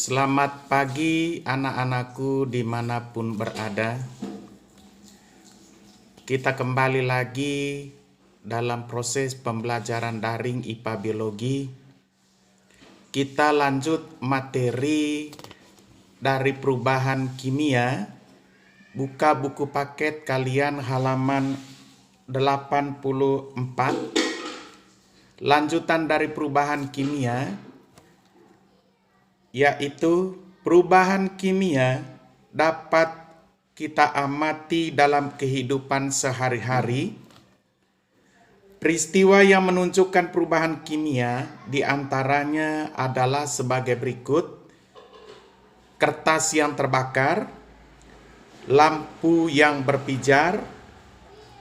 Selamat pagi anak-anakku dimanapun berada. Kita kembali lagi dalam proses pembelajaran daring IPA Biologi. Kita lanjut materi dari perubahan kimia. Buka buku paket kalian halaman 84. Lanjutan dari perubahan kimia, yaitu perubahan kimia dapat kita amati dalam kehidupan sehari-hari. Peristiwa yang menunjukkan perubahan kimia diantaranya adalah sebagai berikut: kertas yang terbakar, lampu yang berpijar,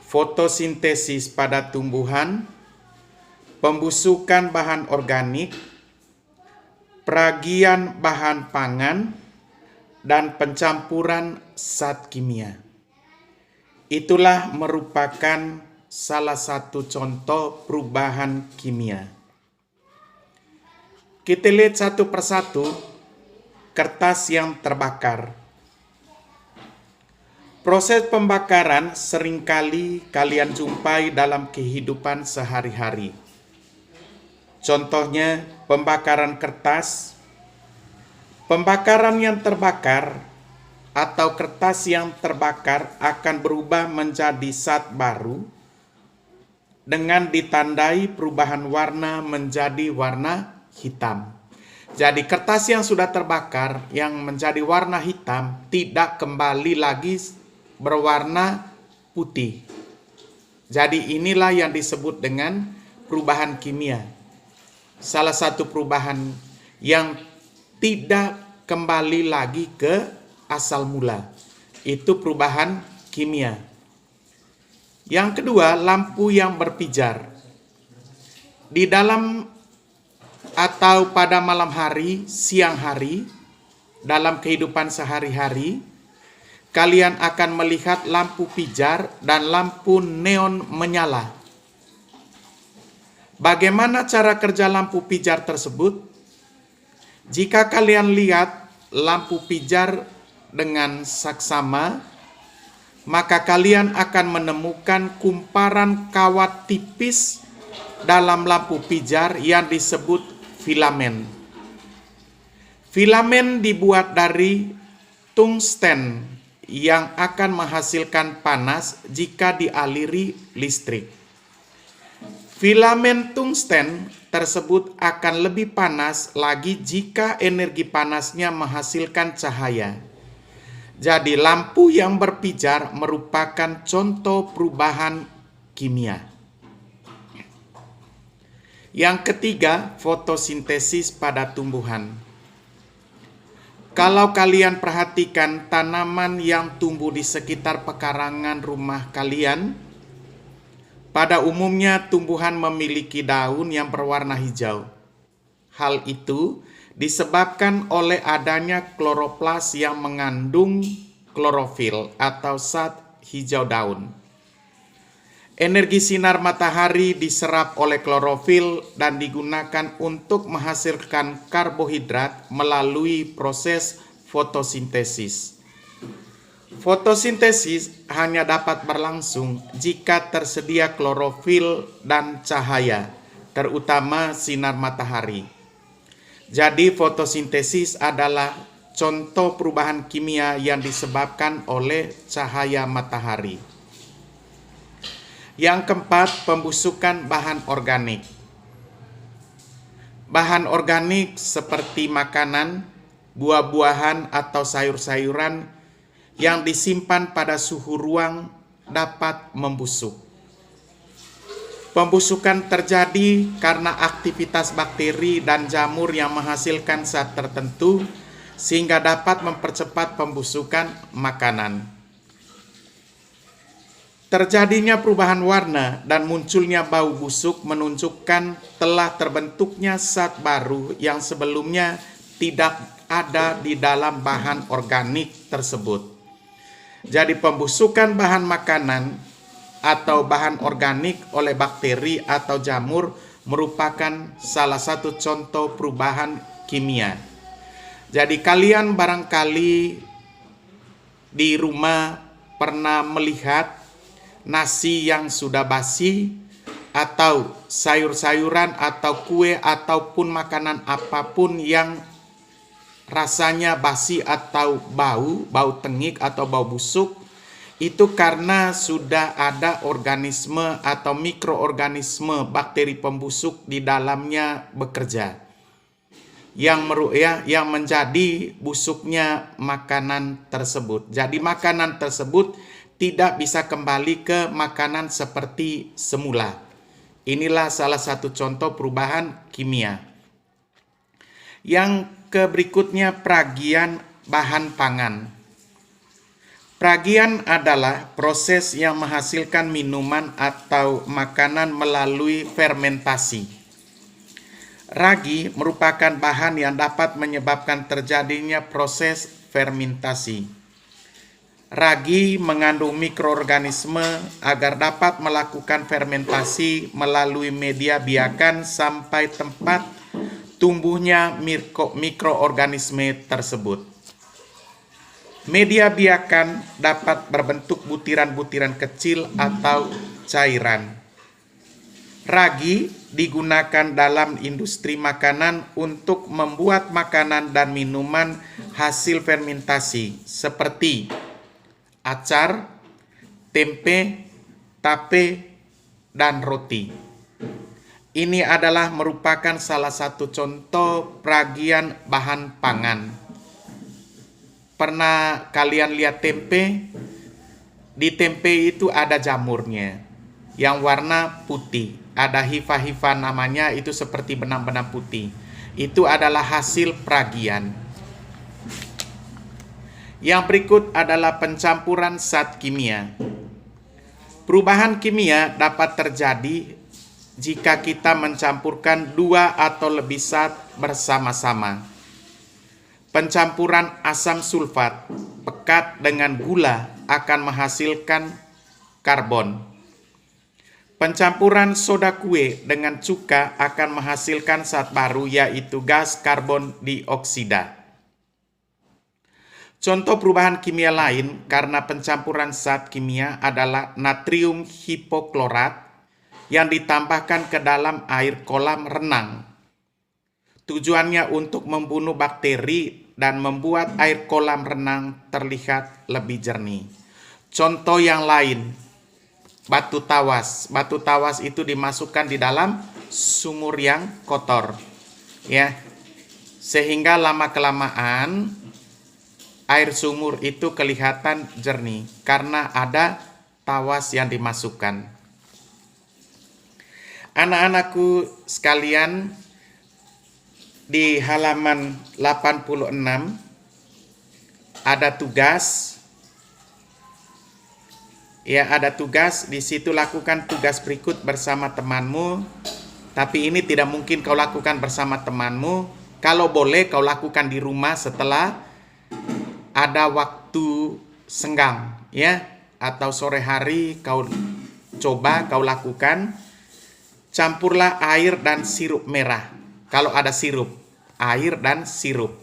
fotosintesis pada tumbuhan, pembusukan bahan organik, peragian bahan pangan, dan pencampuran zat kimia. Itulah merupakan salah satu contoh perubahan kimia. Kita lihat satu persatu kertas yang terbakar. Proses pembakaran seringkali kalian jumpai dalam kehidupan sehari-hari. Contohnya, pembakaran kertas. Pembakaran yang terbakar atau kertas yang terbakar akan berubah menjadi zat baru dengan ditandai perubahan warna menjadi warna hitam. Jadi kertas yang sudah terbakar yang menjadi warna hitam tidak kembali lagi berwarna putih. Jadi inilah yang disebut dengan perubahan kimia. Salah satu perubahan yang tidak kembali lagi ke asal mula. Itu perubahan kimia. Yang kedua, lampu yang berpijar. Di dalam atau pada malam hari, siang hari, dalam kehidupan sehari-hari, kalian akan melihat lampu pijar dan lampu neon menyala. Bagaimana cara kerja lampu pijar tersebut? Jika kalian lihat lampu pijar dengan saksama, maka kalian akan menemukan kumparan kawat tipis dalam lampu pijar yang disebut filamen. Filamen dibuat dari tungsten yang akan menghasilkan panas jika dialiri listrik. Filamen tungsten tersebut akan lebih panas lagi jika energi panasnya menghasilkan cahaya. Jadi lampu yang berpijar merupakan contoh perubahan kimia. Yang ketiga, fotosintesis pada tumbuhan. Kalau kalian perhatikan tanaman yang tumbuh di sekitar pekarangan rumah kalian, pada umumnya tumbuhan memiliki daun yang berwarna hijau. Hal itu disebabkan oleh adanya kloroplas yang mengandung klorofil atau zat hijau daun. Energi sinar matahari diserap oleh klorofil dan digunakan untuk menghasilkan karbohidrat melalui proses fotosintesis. Fotosintesis hanya dapat berlangsung jika tersedia klorofil dan cahaya, terutama sinar matahari. Jadi fotosintesis adalah contoh perubahan kimia yang disebabkan oleh cahaya matahari. Yang keempat, pembusukan bahan organik. Bahan organik seperti makanan, buah-buahan atau sayur-sayuran yang disimpan pada suhu ruang dapat membusuk. Pembusukan terjadi karena aktivitas bakteri dan jamur yang menghasilkan zat tertentu sehingga dapat mempercepat pembusukan makanan. Terjadinya perubahan warna dan munculnya bau busuk menunjukkan telah terbentuknya zat baru yang sebelumnya tidak ada di dalam bahan organik tersebut. Jadi pembusukan bahan makanan atau bahan organik oleh bakteri atau jamur merupakan salah satu contoh perubahan kimia. Jadi kalian barangkali di rumah pernah melihat nasi yang sudah basi, atau sayur-sayuran atau kue ataupun makanan apapun yang rasanya basi atau bau tengik atau bau busuk, itu karena sudah ada organisme atau mikroorganisme bakteri pembusuk di dalamnya bekerja yang menjadi busuknya makanan tersebut. Jadi makanan tersebut tidak bisa kembali ke makanan seperti semula. Inilah salah satu contoh perubahan kimia. Yang berikutnya peragian bahan pangan. Peragian adalah proses yang menghasilkan minuman atau makanan melalui fermentasi. Ragi merupakan bahan yang dapat menyebabkan terjadinya proses fermentasi. Ragi mengandung mikroorganisme agar dapat melakukan fermentasi melalui media biakan sampai tempat tumbuhnya mikroorganisme tersebut. Media biakan dapat berbentuk butiran-butiran kecil atau cairan. Ragi digunakan dalam industri makanan untuk membuat makanan dan minuman hasil fermentasi seperti acar, tempe, tape, dan roti. Ini adalah merupakan salah satu contoh peragian bahan pangan. Pernah kalian lihat tempe? Di tempe itu ada jamurnya yang warna putih. Ada hifa-hifa namanya, itu seperti benang-benang putih. Itu adalah hasil peragian. Yang berikut adalah pencampuran zat kimia. Perubahan kimia dapat terjadi jika kita mencampurkan dua atau lebih zat bersama-sama. Pencampuran asam sulfat pekat dengan gula akan menghasilkan karbon. Pencampuran soda kue dengan cuka akan menghasilkan zat baru, yaitu gas karbon dioksida. Contoh perubahan kimia lain karena pencampuran zat kimia adalah natrium hipoklorat yang ditambahkan ke dalam air kolam renang. Tujuannya untuk membunuh bakteri dan membuat air kolam renang terlihat lebih jernih. Contoh yang lain, batu tawas. Batu tawas itu dimasukkan di dalam sumur yang kotor, ya, sehingga lama-kelamaan air sumur itu kelihatan jernih karena ada tawas yang dimasukkan. Anak-anakku sekalian, di halaman 86 ada tugas. Ya, ada tugas. Di situ lakukan tugas berikut bersama temanmu. Tapi ini tidak mungkin kau lakukan bersama temanmu. Kalau boleh kau lakukan di rumah setelah ada waktu senggang, ya, atau sore hari kau lakukan. Campurlah air dan sirup merah. Kalau ada sirup, air dan sirup.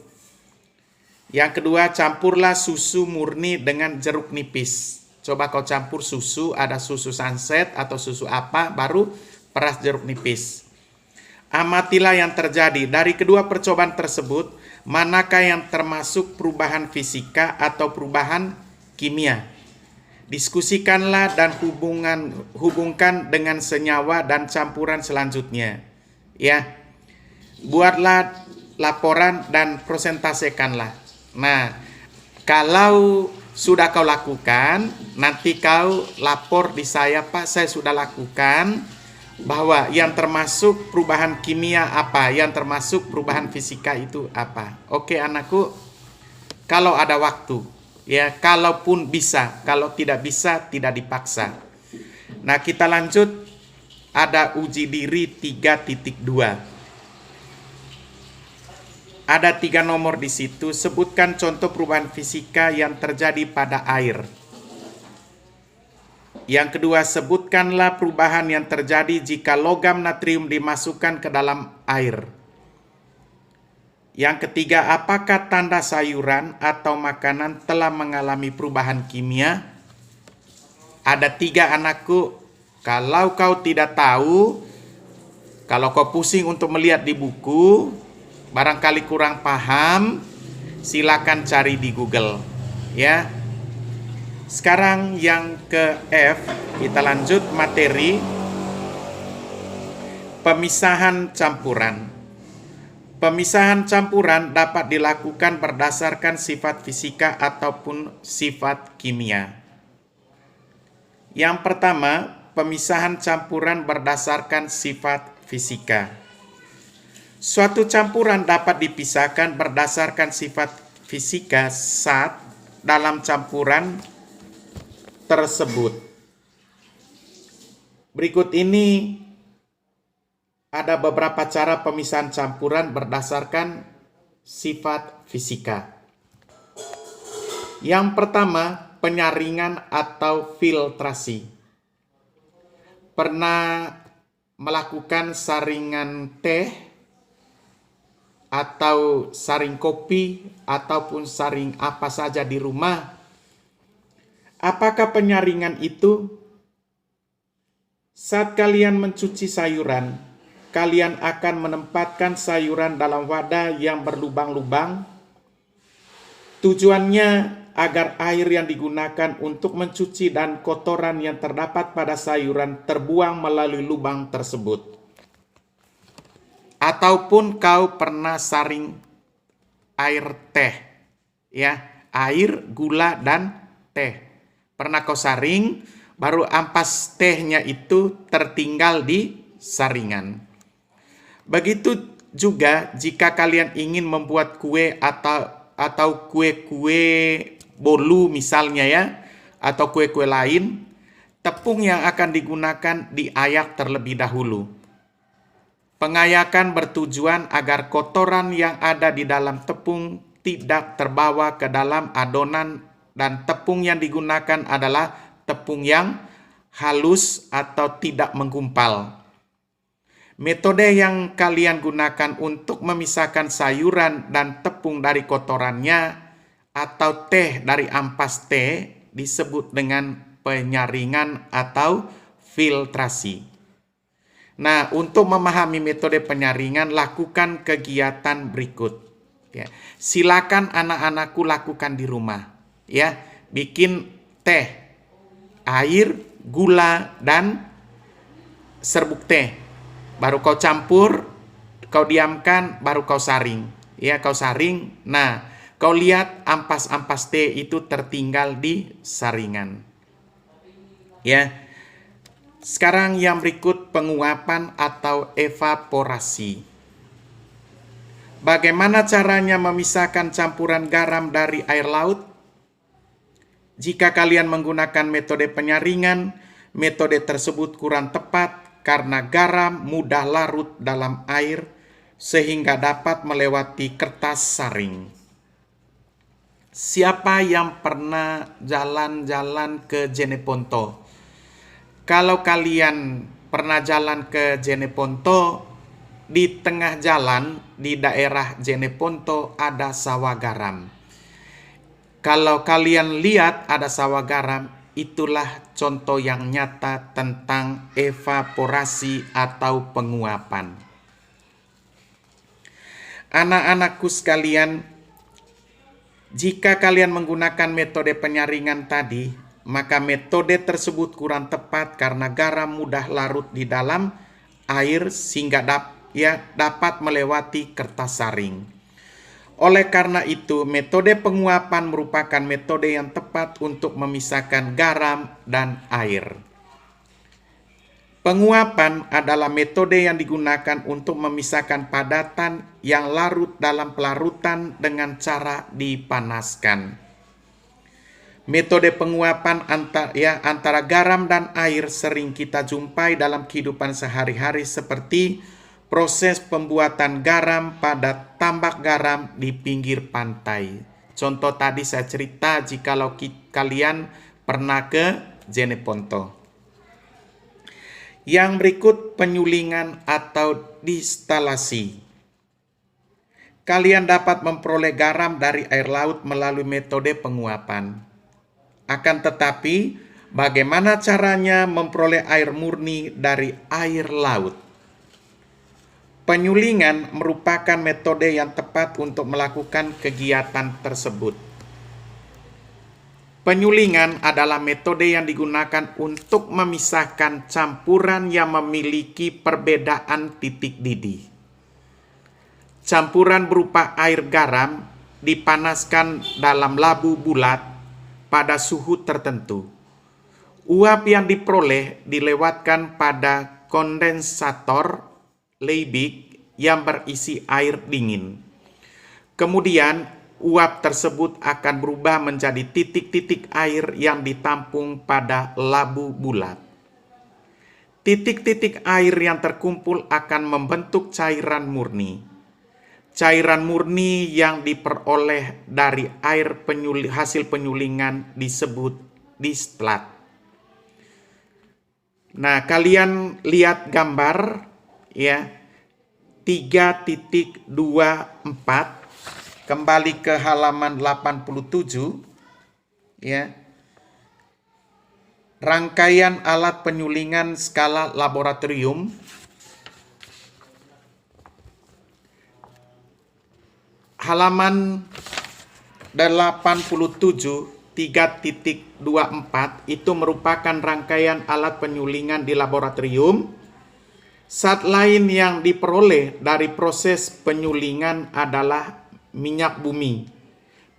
Yang kedua, campurlah susu murni dengan jeruk nipis. Coba kau campur susu, ada susu sunset atau susu apa, baru peras jeruk nipis. Amatilah yang terjadi dari kedua percobaan tersebut. Manakah yang termasuk perubahan fisika atau perubahan kimia? Diskusikanlah dan hubungkan dengan senyawa dan campuran selanjutnya. Ya, buatlah laporan dan presentasikanlah. Nah, kalau sudah kau lakukan, nanti kau lapor di saya, Pak, saya sudah lakukan. Bahwa yang termasuk perubahan kimia apa, yang termasuk perubahan fisika itu apa. Oke anakku, kalau ada waktu, ya, kalaupun bisa, kalau tidak bisa tidak dipaksa. Nah, kita lanjut. Ada uji diri 3.2. Ada 3 nomor di situ. Sebutkan contoh perubahan fisika yang terjadi pada air. Yang kedua, sebutkanlah perubahan yang terjadi jika logam natrium dimasukkan ke dalam air. Yang ketiga, apakah tanda sayuran atau makanan telah mengalami perubahan kimia? Ada 3 anakku. Kalau kau tidak tahu, kalau kau pusing untuk melihat di buku, barangkali kurang paham, silakan cari di Google. Ya. Sekarang yang ke F, kita lanjut materi pemisahan campuran. Pemisahan campuran dapat dilakukan berdasarkan sifat fisika ataupun sifat kimia. Yang pertama, pemisahan campuran berdasarkan sifat fisika. Suatu campuran dapat dipisahkan berdasarkan sifat fisika saat dalam campuran tersebut. Berikut ini ada beberapa cara pemisahan campuran berdasarkan sifat fisika. Yang pertama, penyaringan atau filtrasi. Pernah melakukan saringan teh atau saring kopi ataupun saring apa saja di rumah? Apakah penyaringan itu saat kalian mencuci sayuran, kalian akan menempatkan sayuran dalam wadah yang berlubang-lubang? Tujuannya agar air yang digunakan untuk mencuci dan kotoran yang terdapat pada sayuran terbuang melalui lubang tersebut. Ataupun kau pernah saring air teh, ya, air, gula, dan teh. Pernah kau saring, baru ampas tehnya itu tertinggal di saringan. Begitu juga jika kalian ingin membuat kue atau kue-kue bolu misalnya ya, atau kue-kue lain, tepung yang akan digunakan diayak terlebih dahulu. Pengayakan bertujuan agar kotoran yang ada di dalam tepung tidak terbawa ke dalam adonan dan tepung yang digunakan adalah tepung yang halus atau tidak menggumpal. Metode yang kalian gunakan untuk memisahkan sayuran dan tepung dari kotorannya atau teh dari ampas teh disebut dengan penyaringan atau filtrasi. Nah, untuk memahami metode penyaringan, lakukan kegiatan berikut. Ya. Silakan anak-anakku lakukan di rumah. Ya, bikin teh, air, gula, dan serbuk teh. Baru kau campur, kau diamkan, baru kau saring. Ya, kau saring. Nah, kau lihat ampas-ampas teh itu tertinggal di saringan. Ya. Sekarang yang berikut penguapan atau evaporasi. Bagaimana caranya memisahkan campuran garam dari air laut? Jika kalian menggunakan metode penyaringan, metode tersebut kurang tepat karena garam mudah larut dalam air sehingga dapat melewati kertas saring. Siapa yang pernah jalan-jalan ke Jeneponto? Kalau kalian pernah jalan ke Jeneponto, di tengah jalan di daerah Jeneponto ada sawah garam. Kalau kalian lihat ada sawah garam, itulah contoh yang nyata tentang evaporasi atau penguapan. Anak-anakku sekalian, jika kalian menggunakan metode penyaringan tadi, maka metode tersebut kurang tepat karena garam mudah larut di dalam air sehingga dapat melewati kertas saring. Oleh karena itu, metode penguapan merupakan metode yang tepat untuk memisahkan garam dan air. Penguapan adalah metode yang digunakan untuk memisahkan padatan yang larut dalam pelarutan dengan cara dipanaskan. Metode penguapan antara garam dan air sering kita jumpai dalam kehidupan sehari-hari seperti proses pembuatan garam pada tambak garam di pinggir pantai. Contoh tadi saya cerita jikalau kalian pernah ke Jeneponto. Yang berikut penyulingan atau distilasi. Kalian dapat memperoleh garam dari air laut melalui metode penguapan. Akan tetapi, bagaimana caranya memperoleh air murni dari air laut? Penyulingan merupakan metode yang tepat untuk melakukan kegiatan tersebut. Penyulingan adalah metode yang digunakan untuk memisahkan campuran yang memiliki perbedaan titik didih. Campuran berupa air garam dipanaskan dalam labu bulat pada suhu tertentu. Uap yang diperoleh dilewatkan pada kondensator Liebig yang berisi air dingin. Kemudian, uap tersebut akan berubah menjadi titik-titik air yang ditampung pada labu bulat. Titik-titik air yang terkumpul akan membentuk cairan murni. Cairan murni yang diperoleh dari air hasil penyulingan disebut distilat. Nah, kalian lihat gambar ya 3.24, kembali ke halaman 87 ya. Rangkaian alat penyulingan skala laboratorium. Halaman 87 3.24 itu merupakan rangkaian alat penyulingan di laboratorium. Zat lain yang diperoleh dari proses penyulingan adalah minyak bumi,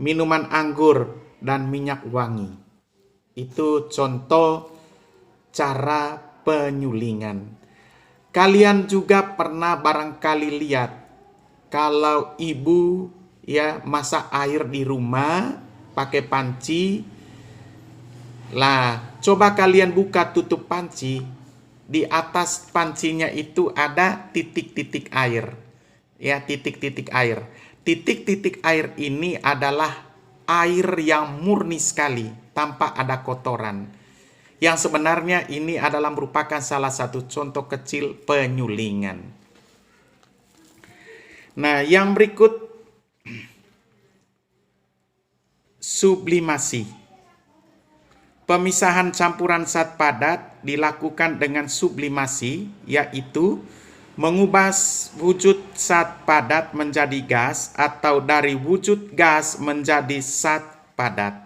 minuman anggur, dan minyak wangi. Itu contoh cara penyulingan. Kalian juga pernah barangkali lihat kalau ibu ya masak air di rumah pakai panci. Lah, coba kalian buka tutup panci. Di atas pancinya itu ada titik-titik air. Ya, titik-titik air. Titik-titik air ini adalah air yang murni sekali, tanpa ada kotoran. Yang sebenarnya ini adalah merupakan salah satu contoh kecil penyulingan. Nah, yang berikut sublimasi. Pemisahan campuran zat padat dilakukan dengan sublimasi, yaitu mengubah wujud zat padat menjadi gas atau dari wujud gas menjadi zat padat.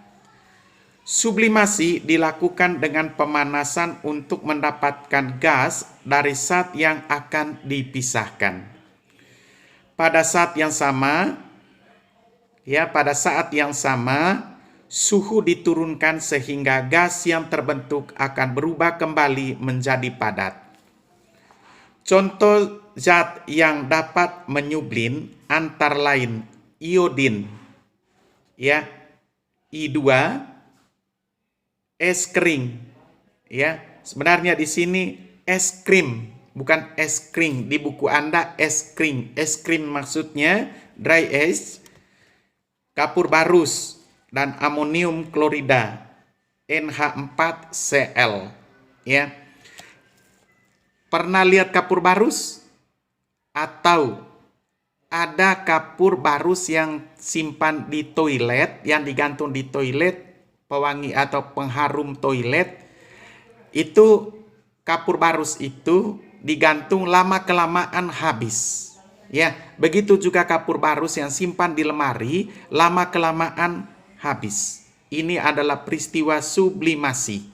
Sublimasi dilakukan dengan pemanasan untuk mendapatkan gas dari zat yang akan dipisahkan. Pada saat yang sama, suhu diturunkan sehingga gas yang terbentuk akan berubah kembali menjadi padat. Contoh zat yang dapat menyublim antara lain iodin, ya, I2, es krim, ya. Sebenarnya di sini es krim, bukan es krim. Di buku Anda es krim. Es krim maksudnya dry ice, kapur barus, dan amonium klorida, NH4Cl. Ya. Pernah lihat kapur barus? Atau ada kapur barus yang simpan di toilet, yang digantung di toilet, pewangi atau pengharum toilet. Itu kapur barus itu digantung lama-kelamaan habis. Ya, begitu juga kapur barus yang simpan di lemari, lama-kelamaan habis. Ini adalah peristiwa sublimasi.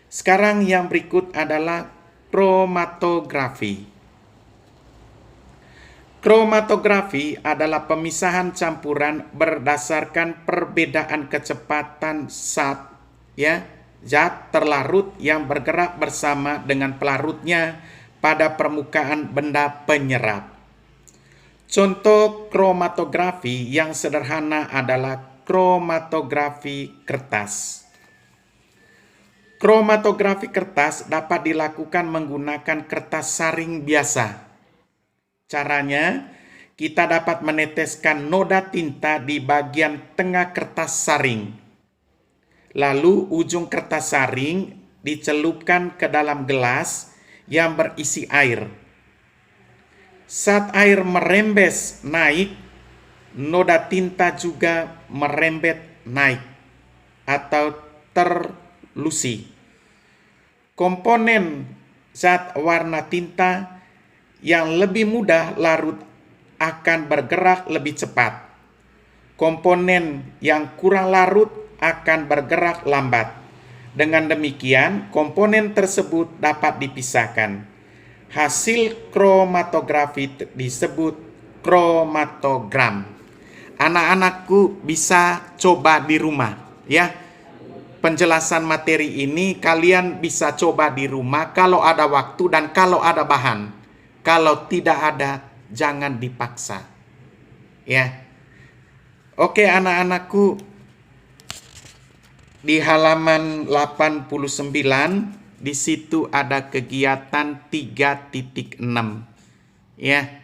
Sekarang yang berikut adalah kromatografi. Kromatografi adalah pemisahan campuran berdasarkan perbedaan kecepatan zat, ya, zat terlarut yang bergerak bersama dengan pelarutnya pada permukaan benda penyerap. Contoh kromatografi yang sederhana adalah kromatografi kertas. Kromatografi kertas dapat dilakukan menggunakan kertas saring biasa. Caranya, kita dapat meneteskan noda tinta di bagian tengah kertas saring. Lalu ujung kertas saring dicelupkan ke dalam gelas yang berisi air. Saat air merembes naik, noda tinta juga merembet naik atau terlusi. Komponen zat warna tinta yang lebih mudah larut akan bergerak lebih cepat. Komponen yang kurang larut akan bergerak lambat. Dengan demikian, komponen tersebut dapat dipisahkan. Hasil kromatografi disebut kromatogram. Anak-anakku bisa coba di rumah, ya. Penjelasan materi ini kalian bisa coba di rumah kalau ada waktu dan kalau ada bahan. Kalau tidak ada, jangan dipaksa. Ya. Oke, anak-anakku, di halaman 89 di situ ada kegiatan 3.6. Ya.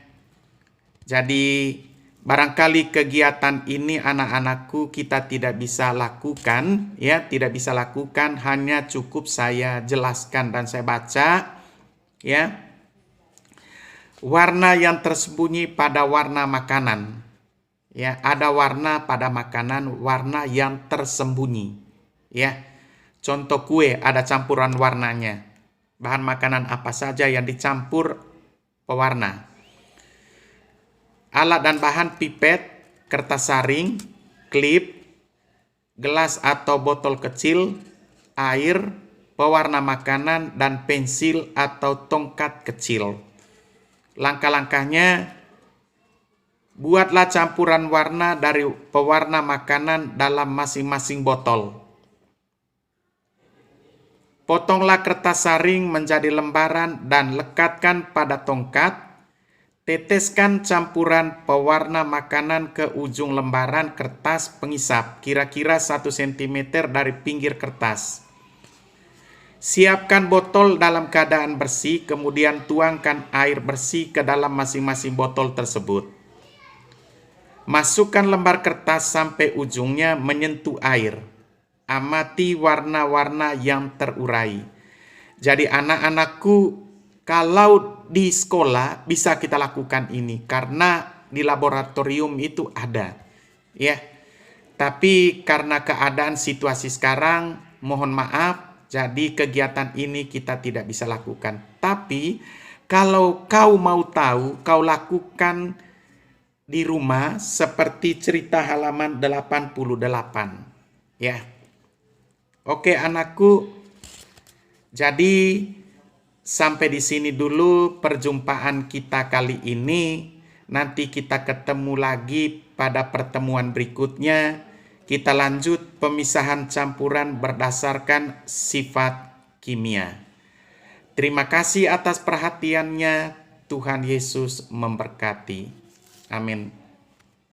Jadi barangkali kegiatan ini anak-anakku kita tidak bisa lakukan, ya, tidak bisa lakukan, hanya cukup saya jelaskan dan saya baca, ya. Warna yang tersembunyi pada warna makanan. Ya, ada warna pada makanan, warna yang tersembunyi. Ya. Contoh kue ada campuran warnanya. Bahan makanan apa saja yang dicampur pewarna. Alat dan bahan pipet, kertas saring, klip, gelas atau botol kecil, air, pewarna makanan, dan pensil atau tongkat kecil. Langkah-langkahnya, buatlah campuran warna dari pewarna makanan dalam masing-masing botol. Potonglah kertas saring menjadi lembaran dan lekatkan pada tongkat. Teteskan campuran pewarna makanan ke ujung lembaran kertas pengisap, kira-kira 1 cm dari pinggir kertas. Siapkan botol dalam keadaan bersih, kemudian tuangkan air bersih ke dalam masing-masing botol tersebut. Masukkan lembar kertas sampai ujungnya menyentuh air. Amati warna-warna yang terurai. Jadi anak-anakku, kalau di sekolah bisa kita lakukan ini karena di laboratorium itu ada, ya. Tapi karena keadaan situasi sekarang, mohon maaf, jadi kegiatan ini kita tidak bisa lakukan. Tapi kalau kau mau tahu, kau lakukan di rumah seperti cerita halaman 88, ya. Oke anakku, jadi sampai di sini dulu perjumpaan kita kali ini. Nanti kita ketemu lagi pada pertemuan berikutnya. Kita lanjut pemisahan campuran berdasarkan sifat kimia. Terima kasih atas perhatiannya. Tuhan Yesus memberkati. Amin.